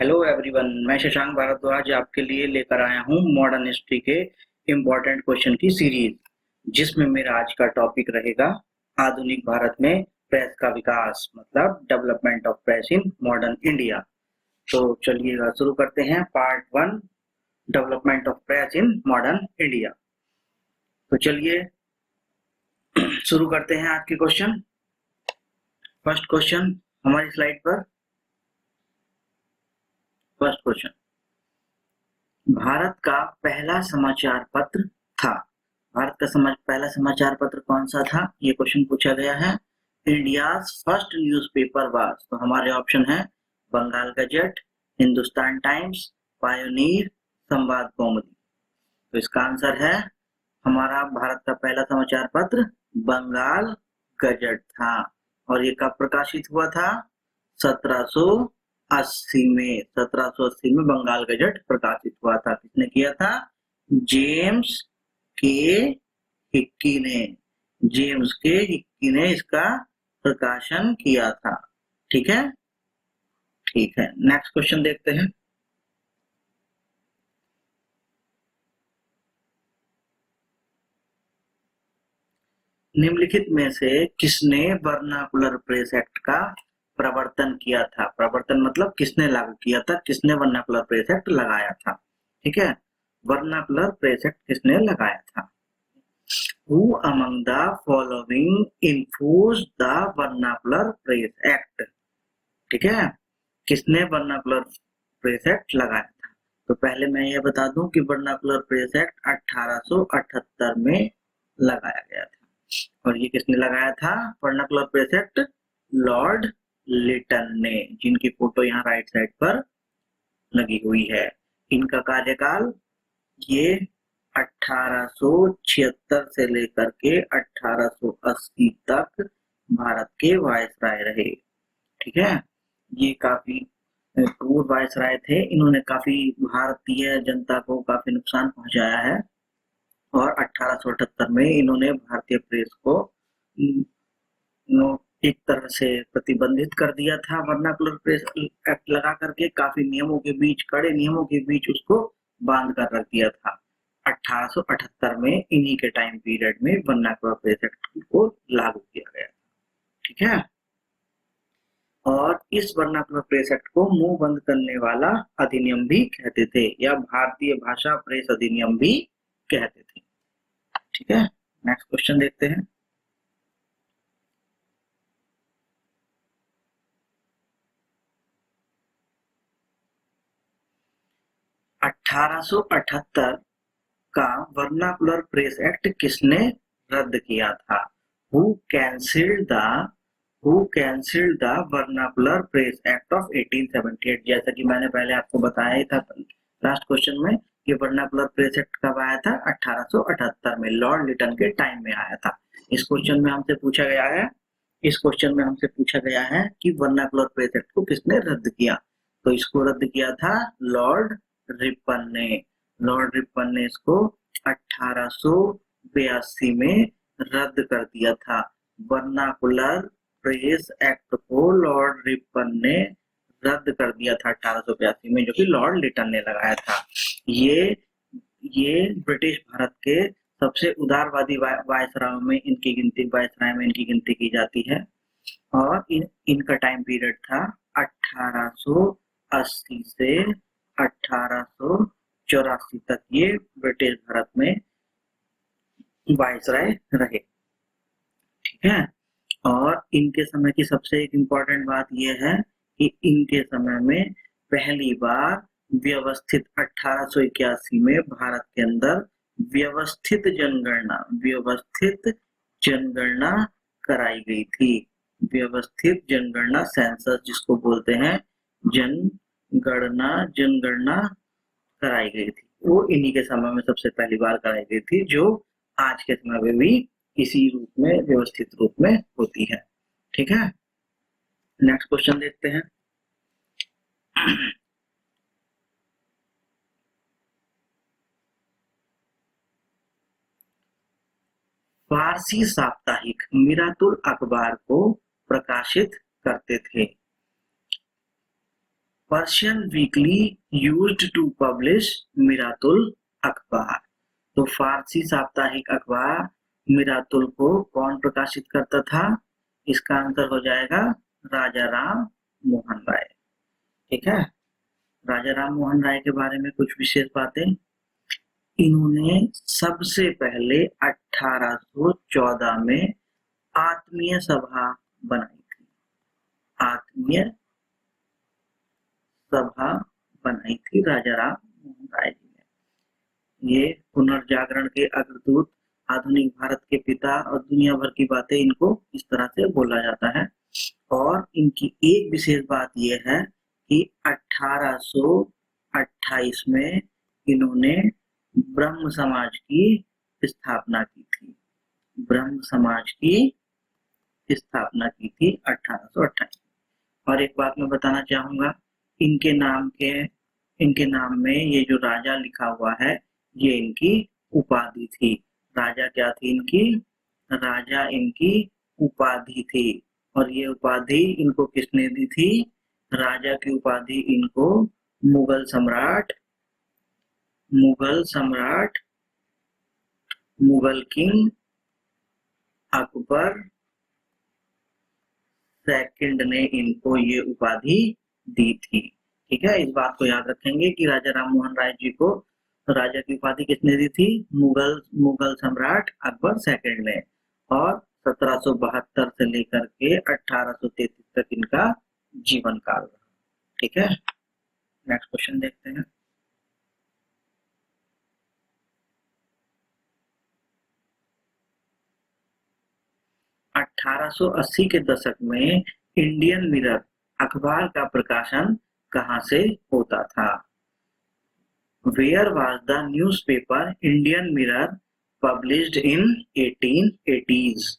Hello everyone, मैं शशांक भारद्वाज आपके लिए लेकर आया हूँ मॉडर्न हिस्ट्री के इम्पोर्टेंट क्वेश्चन की सीरीज, जिसमें मेरा आज का टॉपिक रहेगा आधुनिक भारत में प्रेस का विकास, मतलब development of press in modern India. तो चलिए शुरू करते हैं part 1, development of press in modern India. तो चलिए शुरू करते हैं आज के क्वेश्चन। फर्स्ट क्वेश्चन हमारी स्लाइड पर। फर्स्ट क्वेश्चन, भारत का पहला समाचार पत्र था। भारत का पहला समाचार पत्र कौन सा था, ये क्वेश्चन पूछा गया है। इंडियाज फर्स्ट न्यूज़पेपर वाज, तो हमारे ऑप्शन है Bengal Gazette, Hindustan Times, Pioneer, Sambad Kaumudi. तो इसका आंसर है हमारा भारत का पहला समाचार पत्र बंगाल गजट था। और ये कब प्रकाशित हुआ था? 1780 में। 1780 में बंगाल गजट प्रकाशित हुआ था। किसने किया था? जेम्स के हिक्की ने। जेम्स के हिक्की ने इसका प्रकाशन किया था। ठीक है, ठीक है। नेक्स्ट क्वेश्चन देखते हैं। निम्नलिखित में से किसने वर्नाकुलर प्रेस एक्ट का प्रवर्तन किया था? प्रवर्तन मतलब किसने लागू किया था, किसने वर्नाकुलर प्रेस एक्ट लगाया था। ठीक है, वर्नाकुलर प्रेस एक्ट किसने लगाया था? Who among the following enforced the vernacular press act? ठीक है, किसने वर्नाकुलर प्रेस एक्ट लगाया था? तो पहले मैं ये बता दूं कि वर्नाकुलर प्रेस एक्ट 1878 में लगाया गया था। और ये किसने लगाया था vernacular press act? Lord Lytton ने, जिनकी फोटो यहाँ राइट साइड पर लगी हुई है। इनका कार्यकाल ये 1876 से लेकर के 1880 तक भारत के वायसराय रहे। ठीक है, ये काफी क्रूर वायसराय थे। इन्होंने काफी भारतीय जनता को काफी नुकसान पहुंचाया है। और 1878 में इन्होंने भारतीय प्रेस को एक तरह से प्रतिबंधित कर दिया था। वर्नाकुलर प्रेस एक्ट लगा करके काफी नियमों के बीच, कड़े नियमों के बीच उसको बांध कर रख दिया था। 1878 में इन्हीं के टाइम पीरियड में वर्नाकुलर प्रेस एक्ट को लागू किया गया। ठीक है, और इस वर्नाकुलर प्रेस एक्ट को मुंह बंद करने वाला अधिनियम भी कहते थे, या भारतीय भाषा प्रेस अधिनियम भी कहते थे। ठीक है, नेक्स्ट क्वेश्चन देखते हैं। $1878 का वर्नाकुलर प्रेस एक्ट किसने रद्द किया था? Who cancelled the vernacular press act of 1878? जैसा कि मैंने पहले आपको बताया ही था लास्ट क्वेश्चन में कि वर्नाकुलर प्रेस एक्ट कब आया था? 1878 में, लॉर्ड लिटन के टाइम में आया था। इस क्वेश्चन में हमसे पूछा गया है कि वर्नाकुलर प्रेस एक्ट को किसने रद्द किया? तो इसको रद्द किया था लॉर्ड रिपन ने। लॉर्ड रिपन ने इसको 1882 में रद्द कर दिया था। वर्नाकुलर प्रेस एक्ट को लॉर्ड रिपन ने रद्द कर दिया था 1882 में, जो कि लॉर्ड लिटन ने लगाया था। ये ब्रिटिश भारत के सबसे उदारवादी वायसराय में इनकी गिनती की जाती है। और इनका टाइम पीरियड था 1880 से 1884 तक ये ब्रिटिश भारत में वायसराय रहे। ठीक है, और इनके समय की सबसे एक इम्पोर्टेंट बात यह है कि इनके समय में पहली बार व्यवस्थित 1881 में भारत के अंदर व्यवस्थित जनगणना कराई गई थी। व्यवस्थित जनगणना, सेंसस जिसको बोलते हैं, जनगणना कराई गई थी। वो इन्हीं के समय में सबसे पहली बार कराई गई थी, जो आज के समय में भी इसी रूप में, व्यवस्थित रूप में होती है। ठीक है, नेक्स्ट क्वेश्चन देखते हैं। फारसी साप्ताहिक मिरातुल अखबार को प्रकाशित करते थे। Persian weekly used to publish Miratul अखबार। तो फारसी साप्ताहिक अखबार मिरातुल को कौन प्रकाशित करता था? इसका आंसर हो जाएगा राजा राम मोहन राय। ठीक है, राजा राम मोहन राय के बारे में कुछ विशेष बातें। इन्होंने सबसे पहले 1814 में आत्मीय सभा बनाई थी। आत्मीय सभा बनाई थी राजा राम मोहन राय जी ने। ये पुनर्जागरण के अग्रदूत, आधुनिक भारत के पिता और दुनिया भर की बातें इनको इस तरह से बोला जाता है। और इनकी एक विशेष बात यह है कि 1828 में इन्होंने ब्रह्म समाज की स्थापना की थी। ब्रह्म समाज की स्थापना की थी 1828। और एक बात मैं बताना चाहूंगा, इनके नाम में ये जो राजा लिखा हुआ है, ये इनकी उपाधि थी। राजा क्या थी इनकी? राजा इनकी उपाधि थी। और ये उपाधि इनको किसने दी थी? राजा की उपाधि इनको मुगल सम्राट, मुगल किंग अकबर सेकंड ने इनको ये उपाधि दी थी। ठीक है, इस बात को याद रखेंगे कि राजा राम मोहन राय जी को राजा की उपाधि किसने दी थी? मुगल सम्राट अकबर सेकंड ने। और 1772 से लेकर के 1833 तक इनका जीवन काल रहा। ठीक है, नेक्स्ट क्वेश्चन देखते हैं। अठारह 80 के दशक में इंडियन मिरर अखबार का प्रकाशन कहां से होता था? Where was the newspaper Indian Mirror published in 1880s?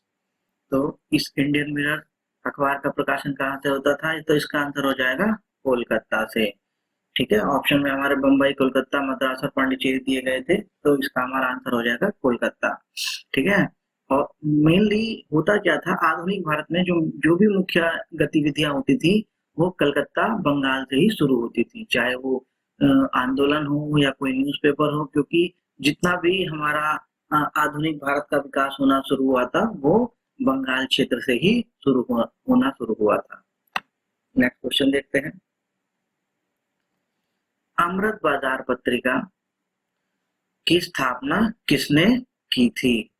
तो इस इंडियन मिरर अखबार का प्रकाशन कहां से होता था? तो इसका आंसर हो जाएगा कोलकाता से। ठीक है, ऑप्शन में हमारे बम्बई, कोलकाता, मद्रास और पांडिचेरी दिए गए थे, तो इसका हमारा आंसर हो जाएगा कोलकाता। ठीक है, और मेनली होता क्या था, आधुनिक भारत में जो भी मुख्य गतिविधियां होती थी वो कलकत्ता, बंगाल से ही शुरू होती थी, चाहे वो आंदोलन हो या कोई न्यूज़पेपर हो, क्योंकि जितना भी हमारा आधुनिक भारत का विकास होना शुरू हुआ था वो बंगाल क्षेत्र से ही होना शुरू हुआ था। नेक्स्ट क्वेश्चन देखते हैं। अमृत बाजार पत्रिका की स्थापना किसने की थी?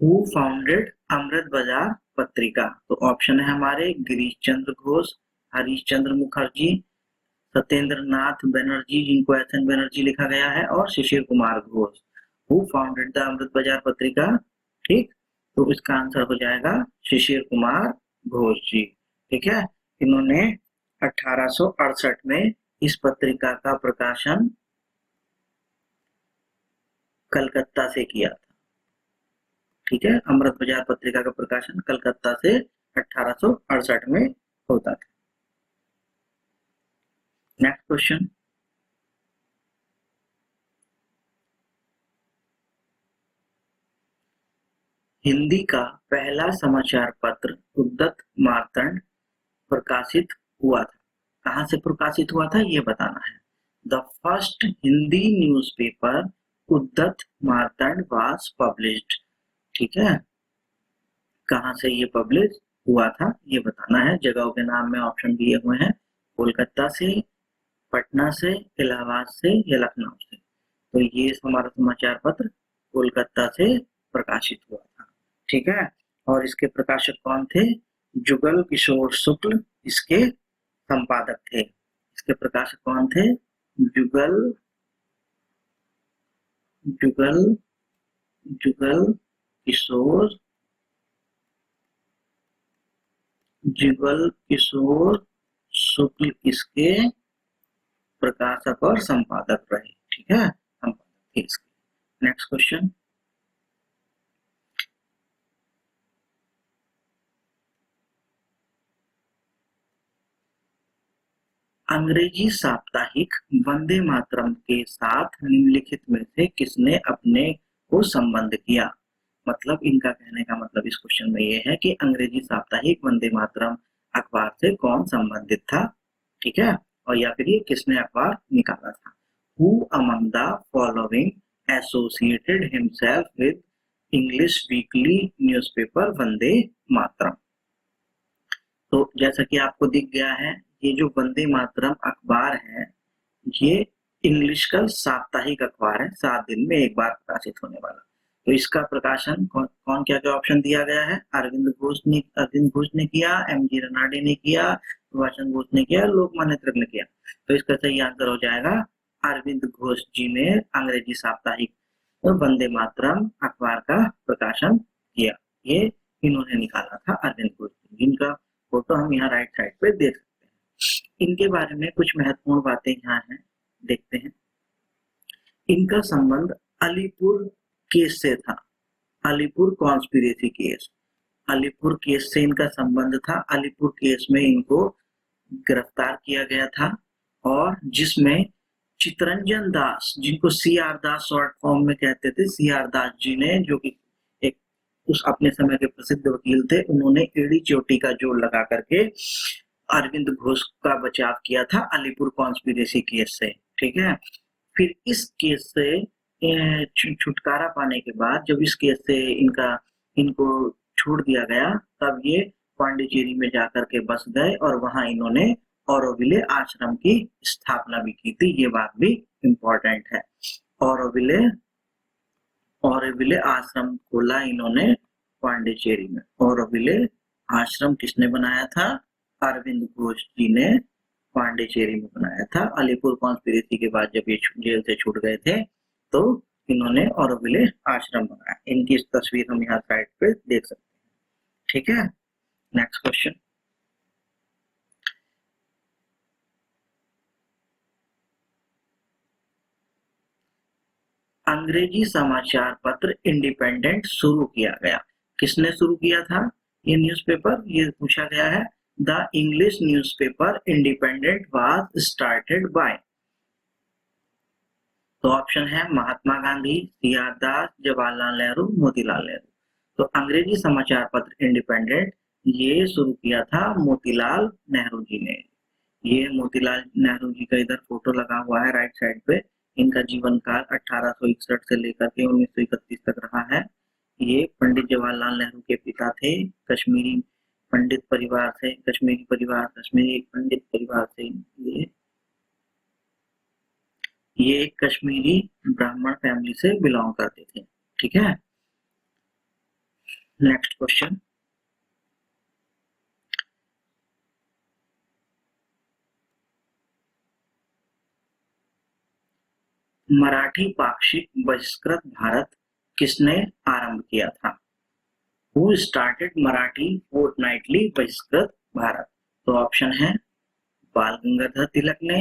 Who founded अमृत बाजार पत्रिका? तो ऑप्शन है हमारे गिरीश चंद्र घोष, हरीश चंद्र मुखर्जी, सत्येंद्र नाथ बनर्जी, जिनको एस.एन. बनर्जी लिखा गया है, और Shishir Kumar Ghosh. Who founded the Amrita Bazar Patrika? ठीक, तो इसका आंसर हो जाएगा शिशिर कुमार घोष जी। ठीक है, इन्होंने 1868 में इस पत्रिका का प्रकाशन कलकत्ता से किया था। ठीक है, अमृत बाजार पत्रिका का प्रकाशन कलकत्ता से 1868 में होता था। Next question. हिंदी का पहला समाचार पत्र उद्यत मार्तंड प्रकाशित हुआ था। कहां से प्रकाशित हुआ था ये बताना है। द फर्स्ट हिंदी न्यूज़पेपर उद्यत मार्तंड वाज पब्लिश्ड। ठीक है, कहां से ये पब्लिश हुआ था ये बताना है। जगहों के नाम में ऑप्शन दिए हुए हैं, कोलकाता से, पटना से, इलाहाबाद से या लखनऊ से। तो ये हमारा समाचार पत्र कोलकाता से प्रकाशित हुआ था। ठीक है, और इसके प्रकाशक कौन थे? जुगल किशोर शुक्ल इसके संपादक थे। इसके प्रकाशक कौन थे? जुगल किशोर शुक्ल इसके प्रकाशक और संपादक रहे। ठीक है, संपादक थे इसके। Next question. अंग्रेजी साप्ताहिक वंदे मातरम के साथ निम्नलिखित में से किसने अपने को संबंध किया? मतलब इनका कहने का मतलब इस क्वेश्चन में ये है कि अंग्रेजी साप्ताहिक वंदे मातरम अखबार से कौन संबंधित था? ठीक है, और या फिर ये किसने अखबार निकाला था। Who among the following associated himself with English weekly newspaper Vande Mataram. तो जैसा कि आपको दिख गया है, ये जो वंदे मातरम अखबार है, ये इंग्लिश का साप्ताहिक अखबार है, 7 दिन में एक बार प्रकाशित होने वाला। तो इसका प्रकाशन कौन क्या क्या ऑप्शन दिया गया है, अरविंद घोष ने किया, एम.जी. रनाडे ने किया, सुभाष बोस ने किया, लोकमान्य तिलक ने किया। तो इसका सही आंसर हो जाएगा अरविंद घोष जी ने अंग्रेजी साप्ताहिक वंदे मातरम अखबार का प्रकाशन किया। ये इन्होंने निकाला था, अरविंद घोष, जिनका फोटो हम यहाँ राइट साइड पे देख सकते हैं। इनके बारे में कुछ महत्वपूर्ण बातें यहाँ हैं, देखते हैं। इनका संबंध अलीपुर केस से था, Alipur conspiracy case, Alipur case से इनका संबंध था। अलीपुर केस में इनको गिरफ्तार किया गया था, और जिसमें चितरंजन दास, जिनको सी.आर. दास शॉर्ट फॉर्म में कहते थे, सी.आर. दास जी ने, जो कि एक उस अपने समय के प्रसिद्ध वकील थे, उन्होंने एड़ी चोटी का जोड़ लगा करके अरविंद घोष का बचाव किया था अलीपुर कॉन्स्पिरेसी केस से। ठीक है, फिर इस केस से छुटकारा पाने के बाद, जब इस केस से इनको छोड़ दिया गया, तब ये पांडिचेरी में जाकर के बस गए, और वहां इन्होंने ऑरोविले आश्रम की स्थापना भी की थी। ये बात भी इम्पोर्टेंट है। ऑरोविले आश्रम खोला इन्होंने पांडिचेरी में। ऑरोविले आश्रम किसने बनाया था, अरविंद घोष जी ने पांडिचेरी में बनाया था। अलीपुर कॉन्स्पिरेसी के बाद जब ये जेल से छूट गए थे, तो इन्होंने ऑरोविले आश्रम बनाया। इनकी तस्वीर हम यहाँ साइड पे देख सकते हैं। ठीक है, नेक्स्ट क्वेश्चन। अंग्रेजी समाचार पत्र इंडिपेंडेंट शुरू किया गया, किसने शुरू किया था ये न्यूज़पेपर, ये पूछा गया है। The English newspaper independent was started by. तो ऑप्शन है महात्मा गांधी, सी.आर. दास, जवाहरलाल नेहरू, मोतीलाल नेहरू। तो अंग्रेजी समाचार पत्र इंडिपेंडेंट ये शुरू किया था मोतीलाल नेहरू जी ने। ये मोतीलाल नेहरू जी का इधर फोटो लगा हुआ है राइट साइड पे। इनका जीवन काल 1861 से लेकर के 1931 तक रहा है। ये पंडित जवाहरलाल नेहरू के पिता थे, कश्मीरी पंडित परिवार से, कश्मीरी पंडित परिवार से ये एक कश्मीरी ब्राह्मण फैमिली से बिलोंग करते थे। ठीक है, नेक्स्ट क्वेश्चन। मराठी पाक्षिक बहिष्कृत भारत किसने आरंभ किया था। Who started मराठी फोर्टनाइटली बहिष्कृत भारत। तो ऑप्शन है बाल गंगाधर तिलक ने,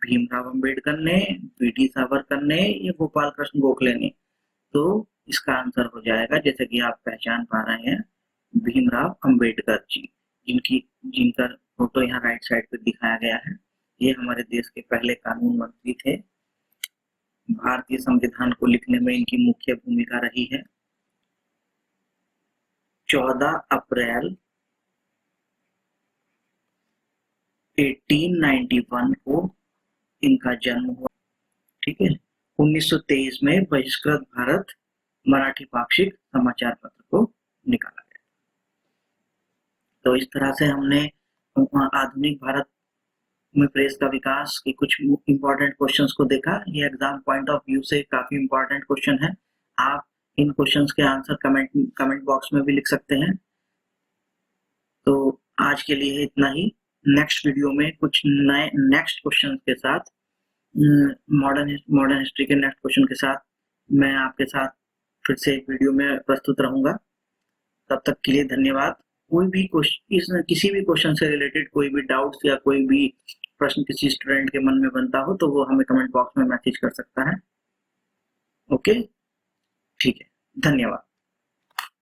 भीमराव अंबेडकर ने, बी.टी. सावरकर ने, या गोपाल कृष्ण गोखले ने। तो इसका आंसर हो जाएगा, जैसे कि आप पहचान पा रहे हैं, भीमराव अंबेडकर जी, जिनका फोटो यहाँ राइट साइड पे दिखाया गया है। ये हमारे देश के पहले कानून मंत्री थे। भारतीय संविधान को लिखने में इनकी मुख्य भूमिका रही है। 14 अप्रैल 1891 को इनका जन्म हुआ। ठीक है, 1923 में बहिष्कृत भारत मराठी पाक्षिक समाचार पत्र को निकाला गया। तो इस तरह से हमने आधुनिक भारत में प्रेस का विकास के कुछ इंपॉर्टेंट क्वेश्चंस को देखा। ये एग्जाम पॉइंट ऑफ व्यू से काफी इंपॉर्टेंट क्वेश्चन है। आप इन क्वेश्चंस के आंसर कमेंट बॉक्स में भी लिख सकते हैं। तो आज के लिए इतना ही। नेक्स्ट वीडियो में कुछ नए नेक्स्ट क्वेश्चन के साथ, मॉडर्न हिस्ट्री के नेक्स्ट क्वेश्चन के साथ मैं आपके साथ फिर से एक वीडियो में प्रस्तुत रहूंगा। तब तक के लिए धन्यवाद। कोई भी किसी भी क्वेश्चन से रिलेटेड कोई भी डाउट्स या कोई भी प्रश्न किसी स्टूडेंट के मन में बनता हो, तो वो हमें कमेंट बॉक्स में मैसेज कर सकता है। ओके, ठीक है, धन्यवाद।